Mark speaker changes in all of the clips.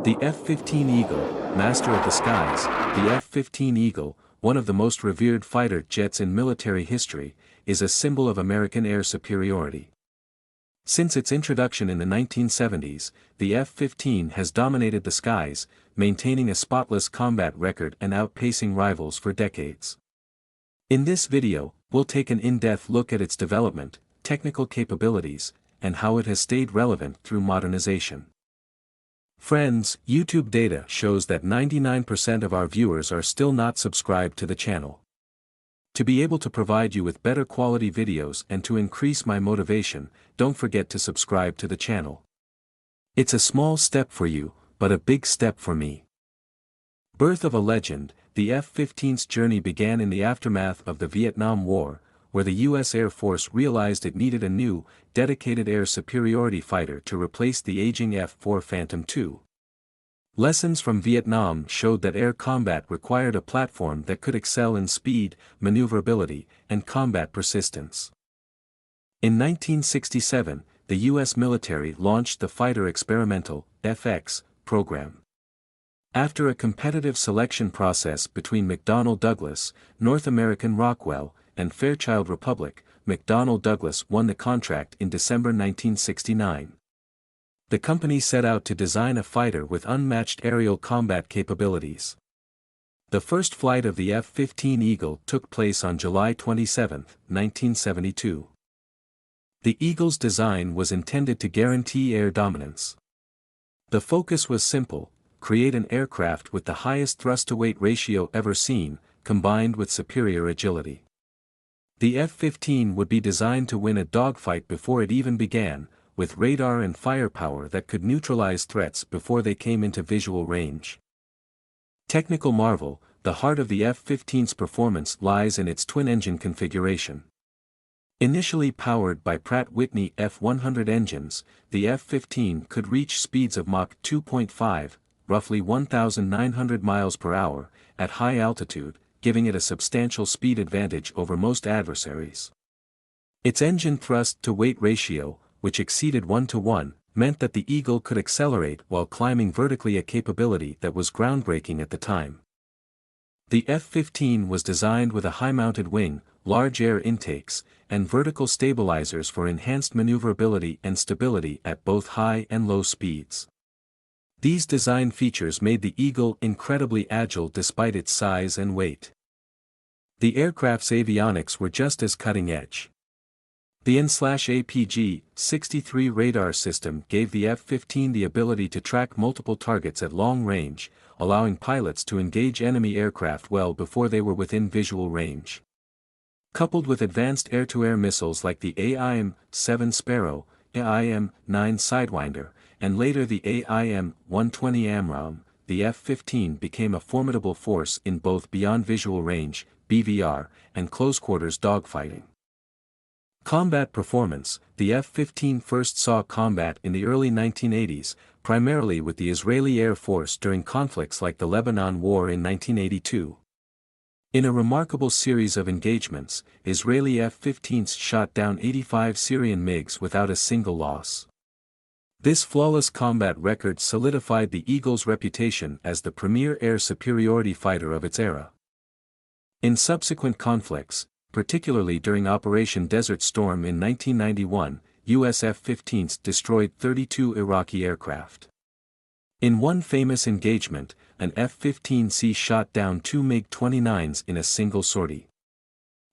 Speaker 1: The F-15 Eagle, master of the skies, the F-15 Eagle, one of the most revered fighter jets in military history, is a symbol of American air superiority. Since its introduction in the 1970s, the F-15 has dominated the skies, maintaining a spotless combat record and outpacing rivals for decades. In this video, we'll take an in-depth look at its development, technical capabilities, and how it has stayed relevant through modernization. Friends, YouTube data shows that 99% of our viewers are still not subscribed to the channel. To be able to provide you with better quality videos and to increase my motivation, don't forget to subscribe to the channel. It's a small step for you, but a big step for me. Birth of a legend, the F-15's journey began in the aftermath of the Vietnam War, where the U.S. Air Force realized it needed a new, dedicated air superiority fighter to replace the aging F-4 Phantom II. Lessons from Vietnam showed that air combat required a platform that could excel in speed, maneuverability, and combat persistence. In 1967, the U.S. military launched the Fighter Experimental (FX) program. After a competitive selection process between McDonnell Douglas, North American Rockwell, and Fairchild Republic, McDonnell Douglas won the contract in December 1969. The company set out to design a fighter with unmatched aerial combat capabilities. The first flight of the F-15 Eagle took place on July 27, 1972. The Eagle's design was intended to guarantee air dominance. The focus was simple: create an aircraft with the highest thrust-to-weight ratio ever seen, combined with superior agility. The F-15 would be designed to win a dogfight before it even began, with radar and firepower that could neutralize threats before they came into visual range. Technical marvel, the heart of the F-15's performance lies in its twin-engine configuration. Initially powered by Pratt & Whitney F-100 engines, the F-15 could reach speeds of Mach 2.5, roughly 1,900 miles per hour, at high altitude, giving it a substantial speed advantage over most adversaries. Its engine thrust-to-weight ratio, which exceeded 1:1, meant that the Eagle could accelerate while climbing vertically, a capability that was groundbreaking at the time. The F-15 was designed with a high-mounted wing, large air intakes, and vertical stabilizers for enhanced maneuverability and stability at both high and low speeds. These design features made the Eagle incredibly agile despite its size and weight. The aircraft's avionics were just as cutting-edge. The N/APG-63 radar system gave the F-15 the ability to track multiple targets at long range, allowing pilots to engage enemy aircraft well before they were within visual range. Coupled with advanced air-to-air missiles like the AIM-7 Sparrow, AIM-9 Sidewinder, and later the AIM-120 AMRAAM, the F-15 became a formidable force in both beyond visual range, BVR, and close-quarters dogfighting. Combat performance: the F-15 first saw combat in the early 1980s, primarily with the Israeli Air Force during conflicts like the Lebanon War in 1982. In a remarkable series of engagements, Israeli F-15s shot down 85 Syrian MiGs without a single loss. This flawless combat record solidified the Eagle's reputation as the premier air superiority fighter of its era. In subsequent conflicts, particularly during Operation Desert Storm in 1991, U.S. F-15s destroyed 32 Iraqi aircraft. In one famous engagement, an F-15C shot down 2 MiG-29s in a single sortie.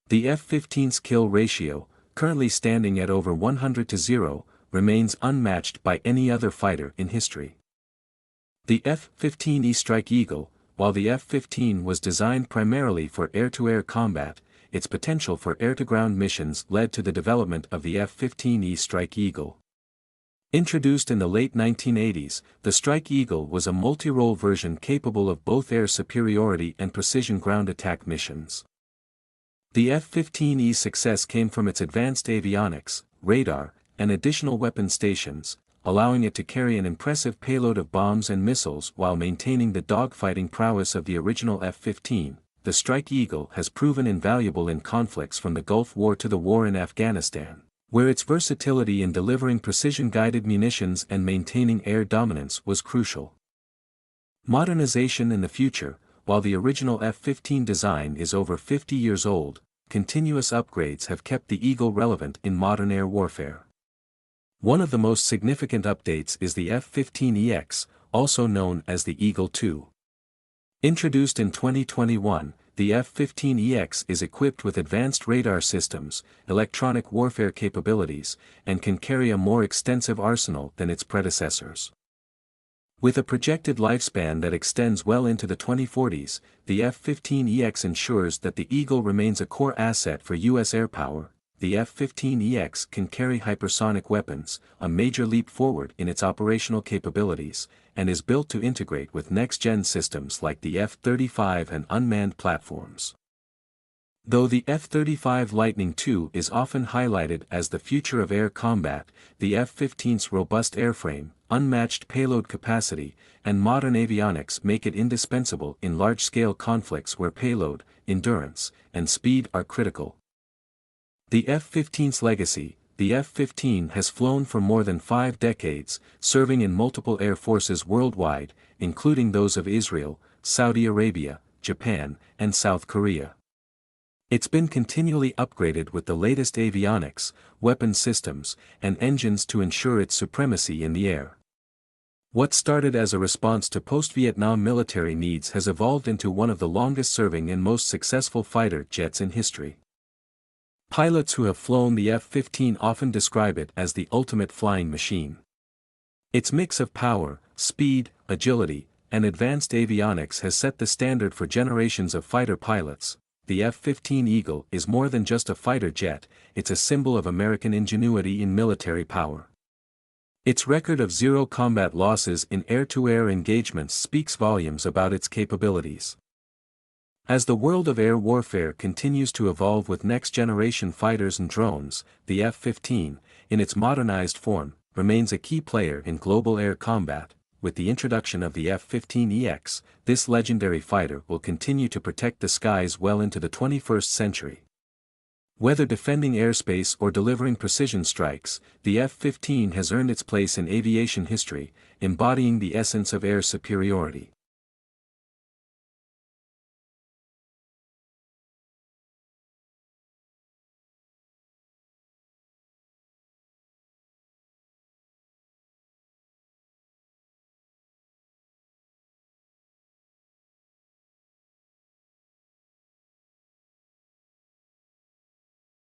Speaker 1: The F-15's kill ratio, currently standing at over 100-0, remains unmatched by any other fighter in history. The F-15E Strike Eagle, while the F-15 was designed primarily for air-to-air combat, its potential for air-to-ground missions led to the development of the F-15E Strike Eagle. Introduced in the late 1980s, the Strike Eagle was a multi-role version capable of both air superiority and precision ground attack missions. The F-15E's success came from its advanced avionics, radar, and additional weapon stations, allowing it to carry an impressive payload of bombs and missiles while maintaining the dogfighting prowess of the original F-15. The Strike Eagle has proven invaluable in conflicts from the Gulf War to the war in Afghanistan, where its versatility in delivering precision-guided munitions and maintaining air dominance was crucial. Modernization in the future. While the original F-15 design is over 50 years old, continuous upgrades have kept the Eagle relevant in modern air warfare. One of the most significant updates is the F-15EX, also known as the Eagle II. Introduced in 2021, the F-15EX is equipped with advanced radar systems, electronic warfare capabilities, and can carry a more extensive arsenal than its predecessors. With a projected lifespan that extends well into the 2040s, the F-15EX ensures that the Eagle remains a core asset for U.S. air power. The F-15EX can carry hypersonic weapons, a major leap forward in its operational capabilities, and is built to integrate with next-gen systems like the F-35 and unmanned platforms. Though the F-35 Lightning II is often highlighted as the future of air combat, the F-15's robust airframe, unmatched payload capacity, and modern avionics make it indispensable in large-scale conflicts where payload, endurance, and speed are critical. The F-15's legacy. The F-15 has flown for more than 5 decades, serving in multiple air forces worldwide, including those of Israel, Saudi Arabia, Japan, and South Korea. It's been continually upgraded with the latest avionics, weapon systems, and engines to ensure its supremacy in the air. What started as a response to post-Vietnam military needs has evolved into one of the longest-serving and most successful fighter jets in history. Pilots who have flown the F-15 often describe it as the ultimate flying machine. Its mix of power, speed, agility, and advanced avionics has set the standard for generations of fighter pilots. The F-15 Eagle is more than just a fighter jet, it's a symbol of American ingenuity in military power. Its record of zero combat losses in air-to-air engagements speaks volumes about its capabilities. As the world of air warfare continues to evolve with next-generation fighters and drones, the F-15, in its modernized form, remains a key player in global air combat. With the introduction of the F-15EX, this legendary fighter will continue to protect the skies well into the 21st century. Whether defending airspace or delivering precision strikes, the F-15 has earned its place in aviation history, embodying the essence of air superiority.